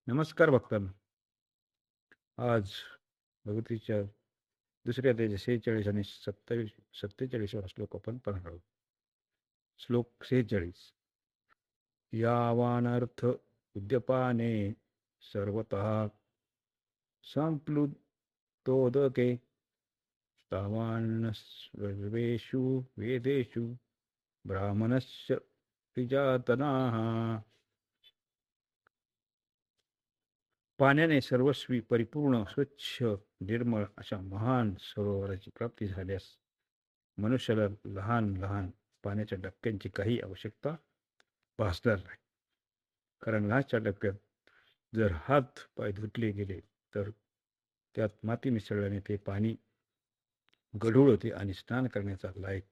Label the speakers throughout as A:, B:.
A: नमस्कार भक्तांनो. आज भगवतीच्या दुसऱ्या अध्यायाच्या 46 आणि 47वा श्लोक आपण पाहणार आहोत. श्लोक 46. यावानर्थ उद्यपाने सर्वतः संप्लुतोदके तावान् सर्वेषु वेदेषु ब्राह्मणस्य विजातनाः. पाण्याने सर्वस्वी परिपूर्ण स्वच्छ निर्मळ अशा महान सरोवराची प्राप्ती झाल्यास मनुष्याला लहान लहान पाण्याच्या डबक्यांची काही आवश्यकता भासणार नाही. कारण लहानच्या डबक्यात जर हात पाय धुतले गेले तर त्यात माती मिसळल्याने ते पाणी गढूळ होते आणि स्नान करण्याचा लायक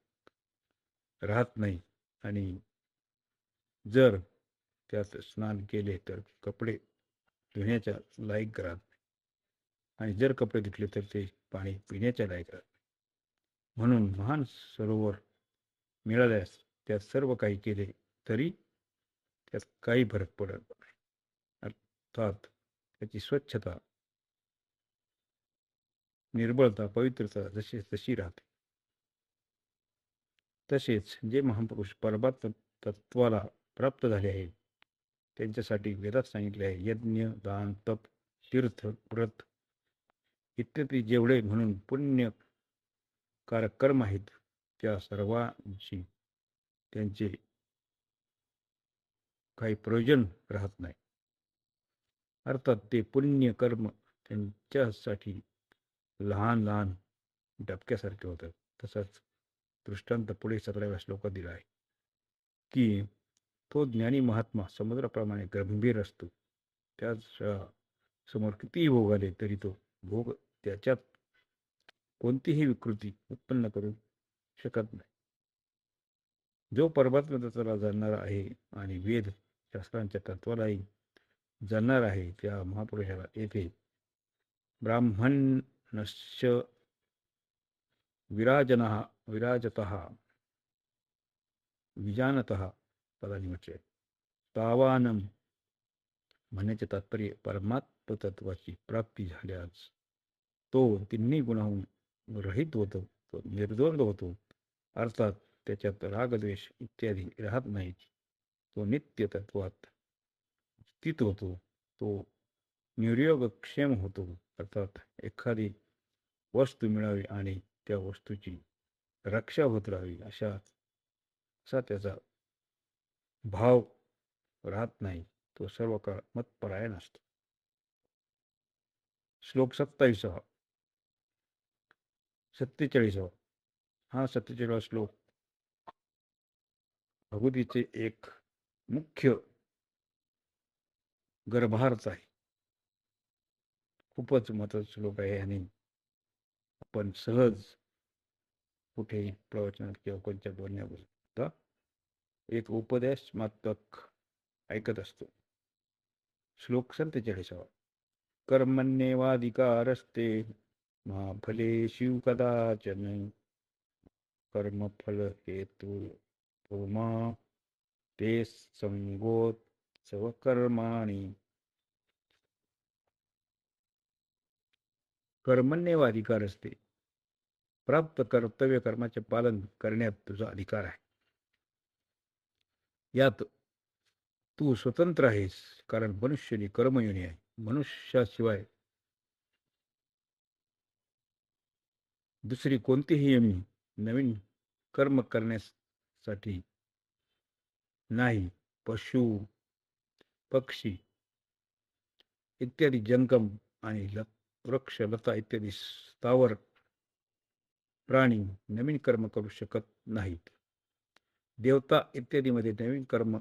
A: राहत नाही. आणि जर त्यात स्नान केले तर कपडे धुण्याच्या लायक राहत नाही. आणि जर कपडे धुतले तर ते पाणी पिण्याच्या लायक राहत नाही. म्हणून महान सरोवर मिळाल्यास त्यात सर्व काही केले तरी त्यात काही फरक पडत नाही. अर्थात त्याची स्वच्छता, निर्मळता, पवित्रता जशी तशी राहते. तसेच जे महापुरुष परमात्म तत्वाला प्राप्त झाले आहेत त्यांच्यासाठी वेदात सांगितले आहे, यज्ञ, दान, तप, तीर्थ, व्रत इत्यादी जेवढे म्हणून पुण्यकारक कर्म आहेत त्या सर्वांची त्यांचे काही प्रयोजन राहत नाही. अर्थात ते पुण्य कर्म त्यांच्यासाठी लहान लहान डबक्यासारखे होतात. तसाच दृष्टांत पुढे 17व्या श्लोकात दिला आहे की तो ज्ञानी महात्मा समुद्राप्रमाणे गंभीर असतो. त्याच्या समोर कितीही भोग आले तरी तो भोग त्याच्यात कोणतीही विकृती उत्पन्न करू शकत नाही. जो परमात्मा तत्वाला जाणणारा आहे आणि वेद शास्त्रांच्या तत्वालाही जाणणार आहे त्या महापुरुषाला येथे ब्राह्मणस्य विराजतः विजानतः पदाने म्हटले. तावानम म्हणण्याचे तात्पर्य परमात्म तत्वाची प्राप्ती झाल्यास तो तिन्ही गुणाहून रहित होतो, तो निर्द्वंद होतो. अर्थात त्याच्यात रागद्वेष इत्यादी राहत नाहीत. तो नित्य तत्वात स्थित होतो. तो निर्योगक्षेम होतो. अर्थात एखादी वस्तू मिळावी आणि त्या वस्तूची रक्षा होत राहावी असा त्याचा भाव राहत नाही. तो सर्व काळ मतपरायण असतो. श्लोक 27. 47. हा 47 श्लोक भगवतीचे एक मुख्य गर्भार्थ आहे. खूपच महत्वाचा श्लोक आहे आणि आपण सहज कुठेही प्रवचनात किंवा कोणत्या बोलण्याबद्दल एक उपदेशात्मक ऐकत असतो. श्लोक 47. कर्मण्येवाधिकारस्ते मा फलेषु कदाचन कर्मफल हेतु मा ते संगोत्सव कर्माणि. कर्मण्येवाधिकार असते. प्राप्त कर्तव्य कर्माचे पालन करण्यात तुझा अधिकार आहे. यात तू स्वतंत्र आहेस. कारण मनुष्याची कर्मयोनी आहे. मनुष्याशिवाय दुसरी कोणतीही योनी नवीन कर्म करण्यासाठी नाही. पशु, पक्षी इत्यादी जंगम आणि वृक्ष, लता इत्यादी स्थावर प्राणी नवीन कर्म करू शकत नाहीत. देवता इत्यादीमध्ये नवीन कर्म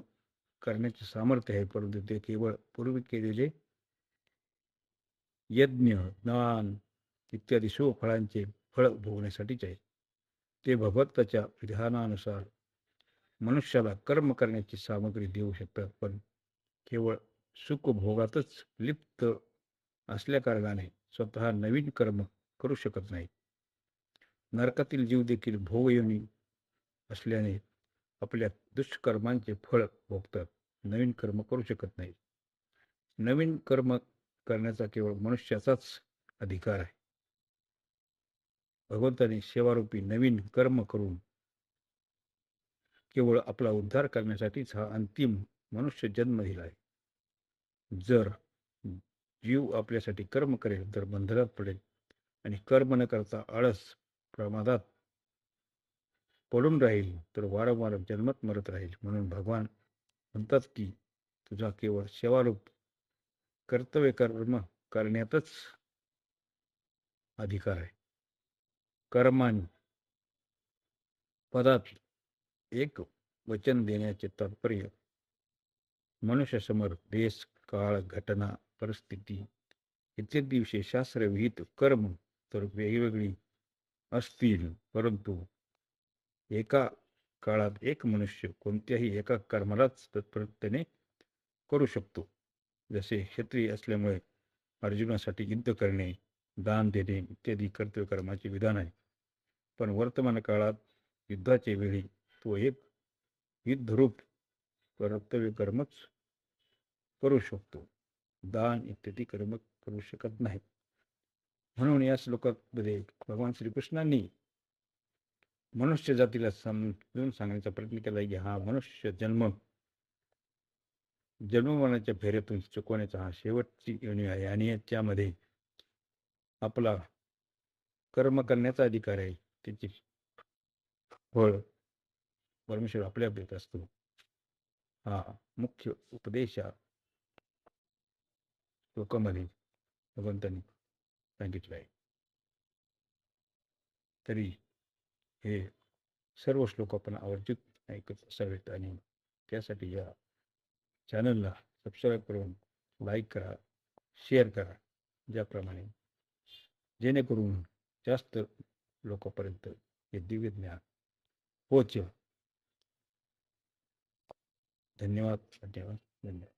A: करण्याचे सामर्थ्य आहे, परंतु ते केवळ पूर्वी केलेले यज्ञ, दान इत्यादी शुभ फळांचे फळ भोगण्यासाठीच आहे. ते भगवंताच्या विधानानुसार मनुष्याला कर्म करण्याची सामग्री देऊ शकतात, पण केवळ सुखभोगातच लिप्त असल्याकारणाने स्वतः नवीन कर्म करू शकत नाही. नरकातील जीव देखील भोगयोनी असल्याने आपल्या दुष्कर्मांचे फळ भोगतात, नवीन कर्म करू शकत नाही. नवीन कर्म करण्याचा केवळ मनुष्याचाच अधिकार आहे. भगवंताने सेवारूपी नवीन कर्म करून केवळ आपला उद्धार करण्यासाठीच हा अंतिम मनुष्य जन्म दिला आहे. जर जीव आपल्यासाठी कर्म करेल तर बंधनात पडेल आणि कर्म न करता आळस प्रमादात पडून राहील तर वारंवार जन्मत मरत राहील. म्हणून भगवान म्हणतात की तुझा केवळ सेवारूप कर्तव्य कर्म करण्यातच अधिकार आहे. कर्मानी पदात एक वचन देण्याचे तात्पर्य मनुष्यासमोर देश, काळ, घटना, परिस्थिती इत्यादी विषयी शास्त्रविहित कर्म तर वेगवेगळी असतील, परंतु एका काळात एक मनुष्य कोणत्याही एका कर्मालाच तत्परतेने करू शकतो. जसे क्षत्रिय असल्यामुळे अर्जुनासाठी युद्ध करणे, दान देणे इत्यादी कर्तव्य कर्माचे विधान आहे. पण वर्तमान काळात युद्धाच्या वेळी तो एक युद्धरूप कर्तव्य कर्मच करू शकतो. दान इत्यादी कर्म करू शकत नाही. म्हणून या श्लोकामध्ये भगवान श्रीकृष्णांनी मनुष्य जातीला समजून सांगण्याचा प्रयत्न केला की हा मनुष्य जन्ममरणाच्या फेऱ्यातून चुकवण्याचा हा शेवटची योनी आहे आणि याच्यामध्ये आपला कर्म करण्याचा अधिकार आहे. त्याची फळ परमेश्वर आपल्या देत असतो. हा मुख्य उपदेश या श्लोकामध्ये भगवंतांनी सांगितलं आहे. तरी हे सर्व श्लोक आपण आवर्जून ऐकत असावेत आणि त्यासाठी या चॅनलला सबस्क्राईब करून लाईक करा, शेअर करा, ज्याप्रमाणे जेणेकरून जास्त लोकांपर्यंत हे दिव्य ज्ञान पोहोचेल. धन्यवाद, धन्यवाद, धन्यवाद.